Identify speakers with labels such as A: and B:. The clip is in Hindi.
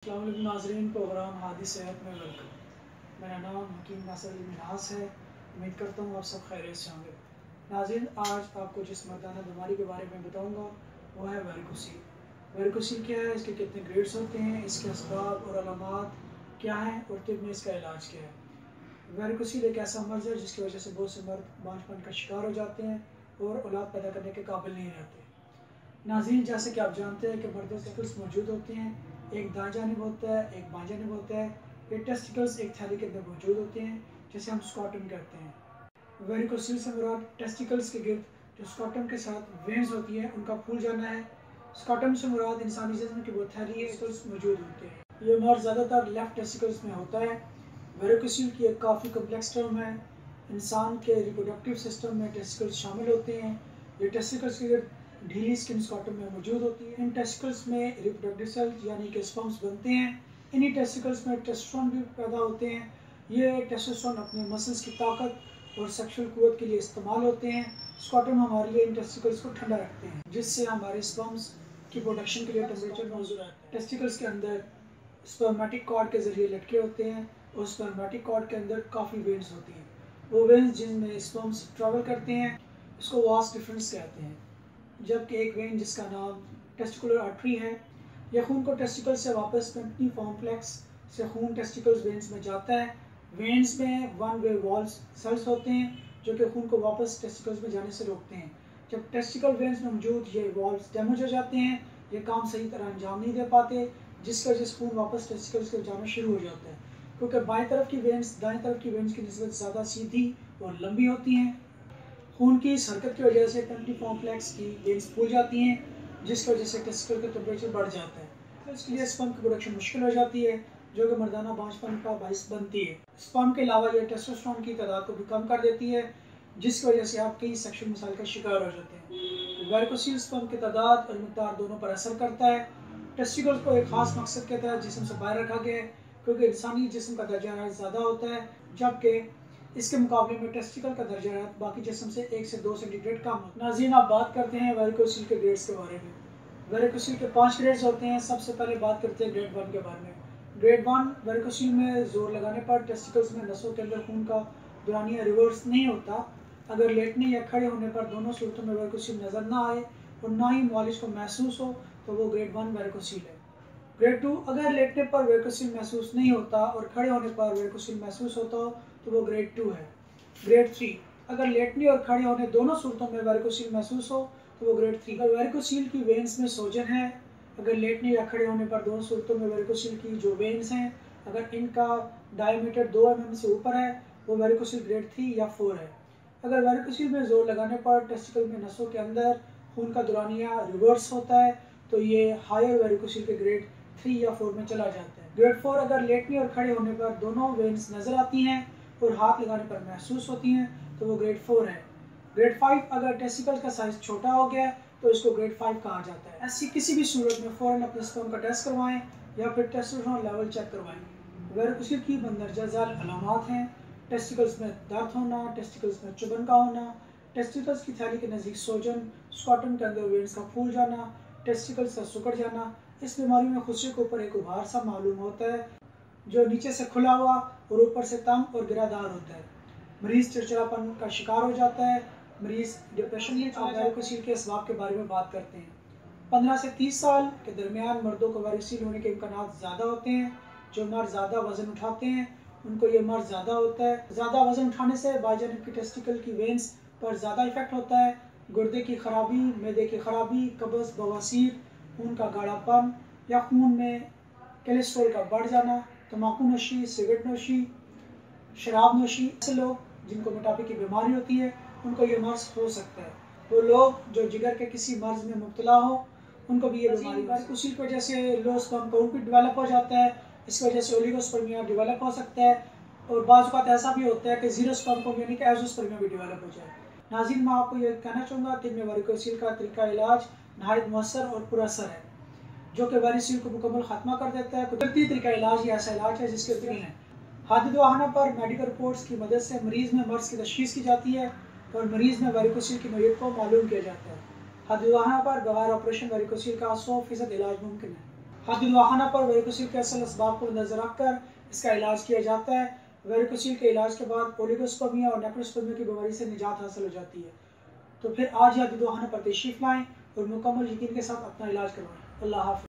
A: अस्सलाम वालेकुम नाज़रीन, प्रोग्राम हादी सेहत में वेलकम। मेरा नाम हकीम नासिर अली मिन्हास है। उम्मीद करता हूँ आप सब खैरियत से होंगे। नाज़रीन, आज आपको जिस मर्दाना बीमारी के बारे में बताऊँगा वो है वेरिकोसील। वेरिकोसील क्या है, इसके कितने ग्रेड्स होते हैं, इसके असबाब और अलामात क्या हैं और तिब में इसका इलाज क्या है। वेरिकोसील एक ऐसा मर्ज़ है जिसकी वजह से बहुत से मर्द बांझपन का शिकार हो जाते हैं और औलाद पैदा करने के काबिल नहीं रहते। नाज़रीन, जैसे कि आप जानते हैं कि मर्दों के टेस्टिकल्स मौजूद होते हैं, एक दाएं जानिब होता है, एक बाएं जानिब होता है। ये टेस्टिकल्स एक थैली के अंदर मौजूद होते हैं जिसे हम स्कॉटम कहते हैं। वेरिकोसील से मुराद टेस्टिकल्स के गिर्द जो स्कॉटम के साथ वेन्स होती है उनका फूल जाना है। स्कॉटम से मुराद इंसानी जिस्म की वो थैली टेस्टिकल्स मौजूद होते हैं। ये मर्ज ज़्यादातर लेफ्ट टेस्टिकल्स में होता है। वेरिकोसील की एक काफ़ी कम्प्लेक्स टर्म है। इंसान के रिप्रोडक्टिव सिस्टम में टेस्टिकल्स शामिल होते हैं। ये टेस्टिकल्स के गिर्द ढीली स्किन स्कॉटम में मौजूद होती है। इन टेस्टिकल्स में रिप्रोडक्टिव सेल्स यानी कि स्पर्म्स बनते हैं। इन्हीं टेस्टिकल्स में टेस्टोस्टेरोन भी पैदा होते हैं। ये टेस्टोस्टेरोन अपने मसल्स की ताकत और सेक्सुअल कुव्वत के लिए इस्तेमाल होते हैं। स्कॉटम हमारे लिए इन टेस्टिकल्स को ठंडा रखते हैं जिससे हमारे स्पर्म्स की प्रोडक्शन के लिए टेम्परेचर मौजूद रहता है। टेस्टिकल्स के अंदर स्पर्मेटिक कॉर्ड के जरिए लटके होते हैं और स्पर्मेटिक कॉर्ड के अंदर काफ़ी वेन्स होती हैं। वो वेन्स जिनमें स्पर्म्स ट्रैवल करते हैं इसको वास डिफरेंस कहते हैं। जबकि एक वेन जिसका नाम टेस्टिकुलर आर्टरी है, यह खून को टेस्टिकल से वापस पेंटिफॉर्म फ्लेक्स से खून टेस्टिकल्स वेन्स में जाता है। वेन्स में वन वे वॉल्स सेल्स होते हैं जो कि खून को वापस टेस्टिकल्स में जाने से रोकते हैं। जब टेस्टिकल वेन्स में मौजूद ये वॉल्स डैमेज हो जाते हैं, ये काम सही तरह अंजाम नहीं दे पाते, जिसकी वजह से खून वापस टेस्टिकल्स को जाना शुरू हो जाता है। क्योंकि बाएं तरफ की वेन्स दाएं तरफ की वेन्स की निस्बत ज़्यादा सीधी और लंबी होती हैं। खून की इस हरकत की वजह से पेंटिफॉर्म फ्लेक्स की वेन्स फूल जाती हैं जिसकी वजह से टेस्टिकल का टेम्परेचर बढ़ जाता है। तो इसके लिए स्पर्म की प्रोडक्शन मुश्किल हो जाती है जो कि मर्दाना बांझपन का बाइस बनती है। स्पर्म के अलावा यह टेस्टोस्टेरोन की तादाद को भी कम कर देती है जिसकी वजह से आप कई सेक्सुअल मसाइल का शिकार हो जाते हैं। वेरिकोसील स्पर्म की तादाद और मिकदार दोनों पर असर करता है। टेस्टिकल्स को एक खास मकसद के तहत जिस्म से बाहर रखा गया है क्योंकि इंसानी जिस्म का दर्जा हरारत ज़्यादा होता है जबकि इसके मुकाबले में टेस्टिकल का दर्जा हरारत बाकी जिस्म से 1 से 2 सेंटीग्रेड कम होता है। नाज़रीन, आप बात करते हैं वेरिकोसील के ग्रेड्स के बारे में। वेरिकोसील के 5 ग्रेड्स होते हैं। सबसे पहले बात करते हैं ग्रेड 1 के बारे में। ग्रेड 1 वेरिकोसील में जोर लगाने पर टेस्टिकल्स में नसों के अंदर खून का दौरानिया रिवर्स नहीं होता। अगर लेटने या खड़े होने पर दोनों सूरतों में वेरिकोसील नज़र ना आए और ना ही मालिश को महसूस हो तो वो ग्रेड 1 वेरिकोसील है। ग्रेड 2 अगर लेटने पर वेरिकोसील महसूस नहीं होता और खड़े होने पर वेरिकोसील महसूस होता हो तो वो ग्रेड 2 है। ग्रेड 3 अगर लेटने और खड़े होने दोनों सूरतों में वेरिकोसील महसूस हो तो वो ग्रेड 3। अगर वेरिकोसील की वेन्स में सोजन है, अगर लेटने या खड़े होने पर दोनों सूरतों में वेरिकोसील की जो वेन्स हैं अगर इनका डायमीटर 2 mm से ऊपर है वो वेरिकोसील ग्रेड 3 या 4 है। अगर वेरिकोसील में जोर लगाने पर टेस्टिकल में नसों के अंदर खून का दौरानिया रिवर्स होता है तो ये हायर वेरिकोसील के ग्रेड 3 या 4 में चला जाता है। ग्रेड 4 अगर लेटने और खड़े होने पर दोनों वेन्स नज़र आती हैं और हाथ लगाने पर महसूस होती हैं तो वो ग्रेड 4 है। ग्रेड 5 अगर टेस्टिकल का साइज छोटा हो गया तो इसको ग्रेड 5 कहा जाता है। ऐसी किसी भी सूरत में फ़ौरन अपने स्पर्म का टेस्ट करवाएं या फिर टेस्टोस्टेरोन लेवल चेक करवाएं। वेरिकोसील की मंदरजा झैल अलामात हैं टेस्टिकल्स में दर्द होना, टेस्टिकल्स में चुभन का होना, टेस्टिकल्स की थैली के नज़दीक सोजन, स्कॉटम के अंदर वेन्स का फूल जाना, टेस्टिकल्स का सिकुड़ जाना। इस बीमारी में खुशी के ऊपर एक उभार सा मालूम होता है जो नीचे से खुला हुआ और ऊपर से तंग और गिरादार होता है। मरीज़ चिड़चिड़ापन का शिकार हो जाता है, मरीज़ डिप्रेशन में आ जाता है। वेरिकोसील के असबाब के बारे में बात करते हैं। 15 से 30 साल के दरमियान मर्दों को वेरिकोसील होने के इम्कानात ज़्यादा होते हैं। जो मर्द ज़्यादा वज़न उठाते हैं उनको ये मर्ज ज़्यादा होता है। ज़्यादा वज़न उठाने से बाईजानिब की टेस्टिकल की वेन्स पर ज़्यादा इफेक्ट होता है। गुर्दे की खराबी, मैदे की खराबी, कब्ज़, बवासीर, खून का गाढ़ापन या खून में कोलेस्ट्रॉल का बढ़ जाना, तम्बाकू नोशी, सिगरेट नोशी, शराब नोशी। ऐसे लोग जिनको मोटापे की बीमारी होती है उनको ये मर्ज हो सकता है। वो लोग जो जिगर के किसी मर्ज में मुब्तला हो उनको भी ये बीमारी वेरिकोसील की वजह से लो स्पर्म काउंट भी डेवलप हो जाता है। इस वजह से ओलिगोस्पर्मिया डेवलप हो सकता है और बाज़ औक़ात ऐसा भी होता है कि ज़ीरो स्पर्म काउंट यानी कि एज़ोस्पर्मिया भी डेवलप हो जाए। नाज़रीन, मैं आपको ये कहना चाहूँगा कि में वेरिकोसील का तरीका इलाज नहायत मुअस्सर और पुरअसर है जो कि वेरिकोसील को मुकम्मल ख़त्मा कर देता है। कुदरती तरीका इलाज ये ऐसा इलाज है जिसके 3 हैं। हादद वाहना पर मेडिकल रिपोर्ट्स की मदद से मरीज़ में मर्ज़ की तशख़ीस की जाती है और मरीज़ में वेरिकोसील की नोयत को मालूम किया जाता है। हादद वाहना पर बगैर ऑपरेशन वेरिकोसील का 100% इलाज मुमकिन है। हादी दवाखाना पर वेरिकोसील के असल असबाब को नज़र रखकर इसका इलाज किया जाता है। वेरिकोसील के इलाज के बाद ओलिगोस्पर्मिया और नेक्रोस्पर्मिया की बीमारी से निजात हासिल हो जाती है। तो फिर आज हादी दवाखाना पर तशरीफ़ लाएँ और मुकम्मल यकीन के साथ अपना इलाज करवाएँ। अल्लाह हाफ़िज़।